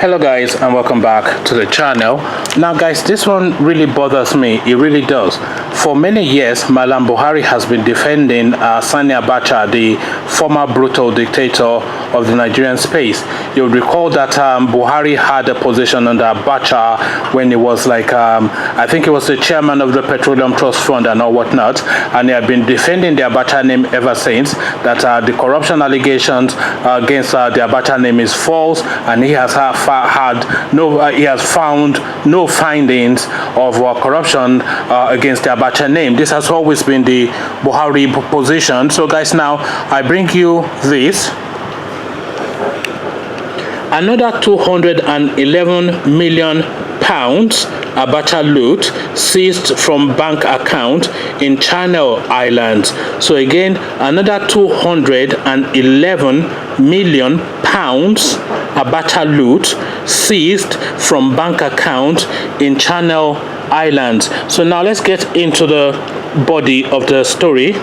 Hello guys, and welcome back to the channel. Now guys, this one really bothers me. It really does. For many years, Malam Buhari has been defending Sani Abacha, the former brutal dictator of the Nigerian space. You'll recall that Buhari had a position under Abacha when he was like, I think he was the chairman of the Petroleum Trust Fund and all whatnot, and he had been defending the Abacha name ever since, that the corruption allegations against the Abacha name is false, and he has he has found no findings of corruption against the Abacha name. This has always been the Buhari position. So guys, now I bring you this. Another 211 million pounds Abacha loot seized from bank account in Channel Islands. So again, another 211 million pounds Abacha loot seized from bank account in Channel Islands. So now let's get into the body of the story.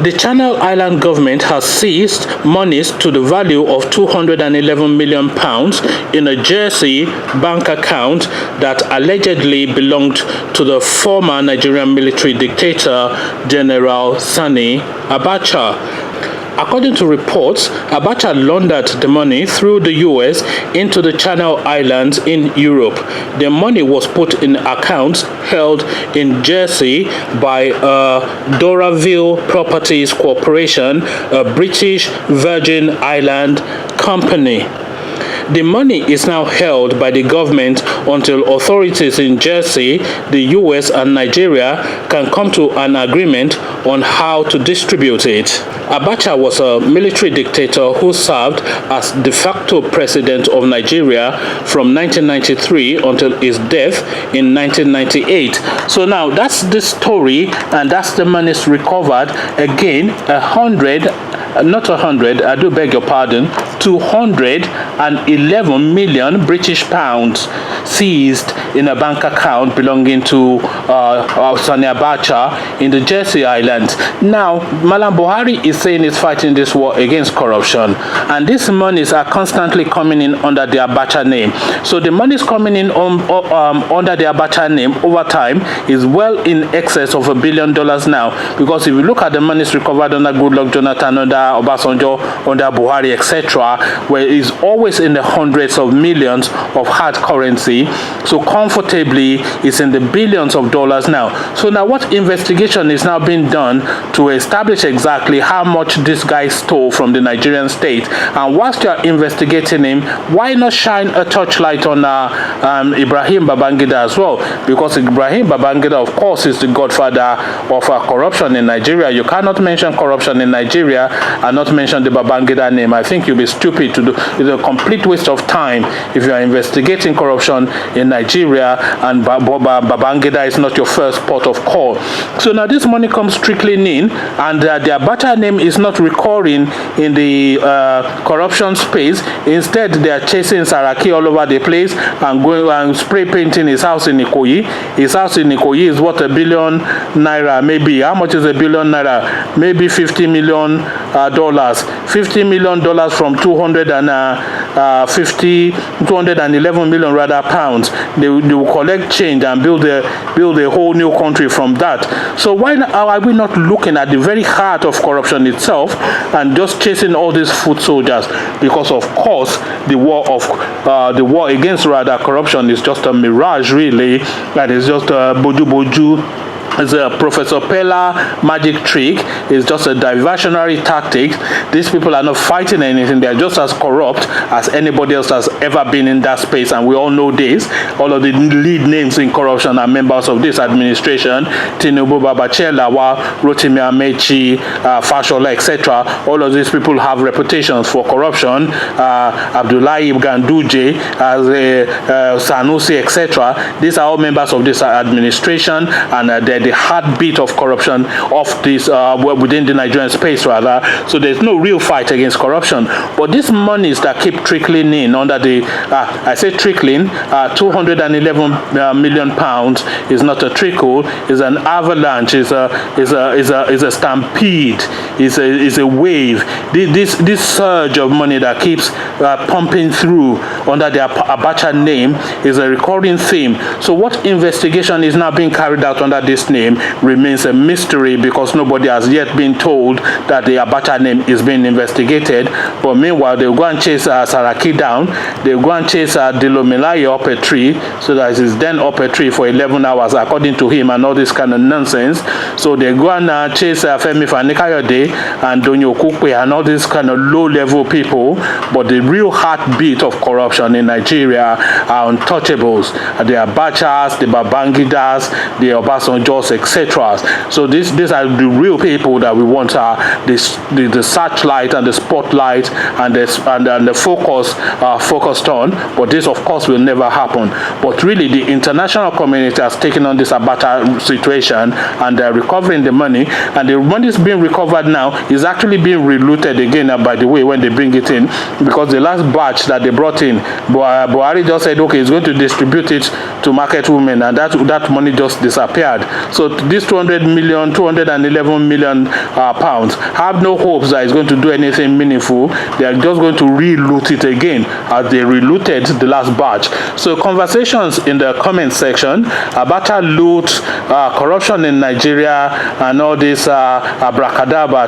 The Channel Island government has seized monies to the value of 211 million pounds in a Jersey bank account that allegedly belonged to the former Nigerian military dictator, General Sani Abacha. According to reports, Abacha laundered the money through the US into the Channel Islands in Europe. The money was put in accounts held in Jersey by Doraville Properties Corporation, a British Virgin Island company. The money is now held by the government until authorities in Jersey, the US, and Nigeria can come to an agreement on how to distribute it. Abacha was a military dictator who served as de facto president of Nigeria from 1993 until his death in 1998. So now that's the story, and that's the monies recovered. Again, 211 million British pounds seized in a bank account belonging to Sani Abacha in the Jersey Islands. Now, Malam Buhari is saying he's fighting this war against corruption, and these monies are constantly coming in under the Abacha name. So the monies coming in under the Abacha name over time is well in excess of $1 billion now, because if you look at the monies recovered under Goodluck Jonathan, under Obasanjo, under Buhari, etc., where it's always in the hundreds of millions of hard currency, so comfortably it's in the billions of dollars now. So now what investigation is now being done to establish exactly how much this guy stole from the Nigerian state? And whilst you're investigating him, why not shine a torchlight on Ibrahim Babangida as well? Because Ibrahim Babangida, of course, is the godfather of corruption in Nigeria. You cannot mention corruption in Nigeria and not mention the Babangida name. I think you'll be stupid to do. It's a complete waste of time if you are investigating corruption in Nigeria and Babangida is not your first port of call. So now this money comes trickling in, and the Abacha name is not recurring in the corruption space. Instead, they are chasing Saraki all over the place and going and spray painting his house in Ikoyi. His house in Ikoyi is what, $1 billion naira, maybe. How much is $1 billion naira? Maybe $50 million. $50 million from 211 million rather pounds. They will collect change and build a whole new country from that. So why are we not looking at the very heart of corruption itself and just chasing all these foot soldiers? Because of course the war against corruption is just a mirage, really. That is just a boju. It's a Professor Pella magic trick. It's just a diversionary tactic. These people are not fighting anything. They are just as corrupt as anybody else has ever been in that space, and we all know this. All of the lead names in corruption are members of this administration: Tinubu, Babachela, Rotimi Amechi, Fashola, etc. All of these people have reputations for corruption. Abdullahi Ganduje, Sanusi, etc. These are all members of this administration, and they the heartbeat of corruption of this within the Nigerian space, rather. So there's no real fight against corruption. But these monies that keep trickling in under the, I say trickling, 211 million pounds is not a trickle, is an avalanche, is a stampede, is a wave. This surge of money that keeps pumping through under the Abacha name is a recurring theme. So what investigation is now being carried out under this name remains a mystery, because nobody has yet been told that the Abacha name is being investigated. But meanwhile, they'll go and chase Saraki down, they'll go and chase Dilomilai up a tree, so that he's then up a tree for 11 hours according to him, and all this kind of nonsense. So they go and chase Femi Fanikayode and Donyo Kukwe and all these kind of low-level people. But the real heartbeat of corruption in Nigeria are untouchables. The Abachas, the Babangidas, the Obasanjos, etc. So these are the real people that we want the searchlight and the spotlight and the focus focused on. But this, of course, will never happen. But really, the international community has taken on this Abacha situation, and they're recovering the money. And the money is being recovered now is actually being relooted again, by the way, when they bring it in, because the last batch that they brought in, Buhari just said, okay, he's going to distribute it to market women, and that money just disappeared. So this 211 million pounds have no hopes that it's going to do anything meaningful. They are just going to re-loot it again as they relooted the last batch. So conversations in the comment section about loot, corruption in Nigeria, and all these abracadabra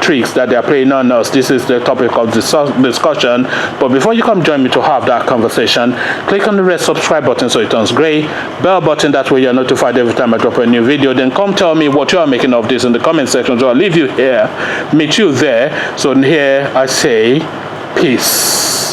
tricks that they are playing on us. This is the topic of discussion. But before you come join me to have that conversation, click on the red subscribe button so it turns gray, bell button, that way you're notified every time I drop a new video. Then come tell me what you are making of this in the comment section. So I'll leave you here, meet you there. So here I say peace.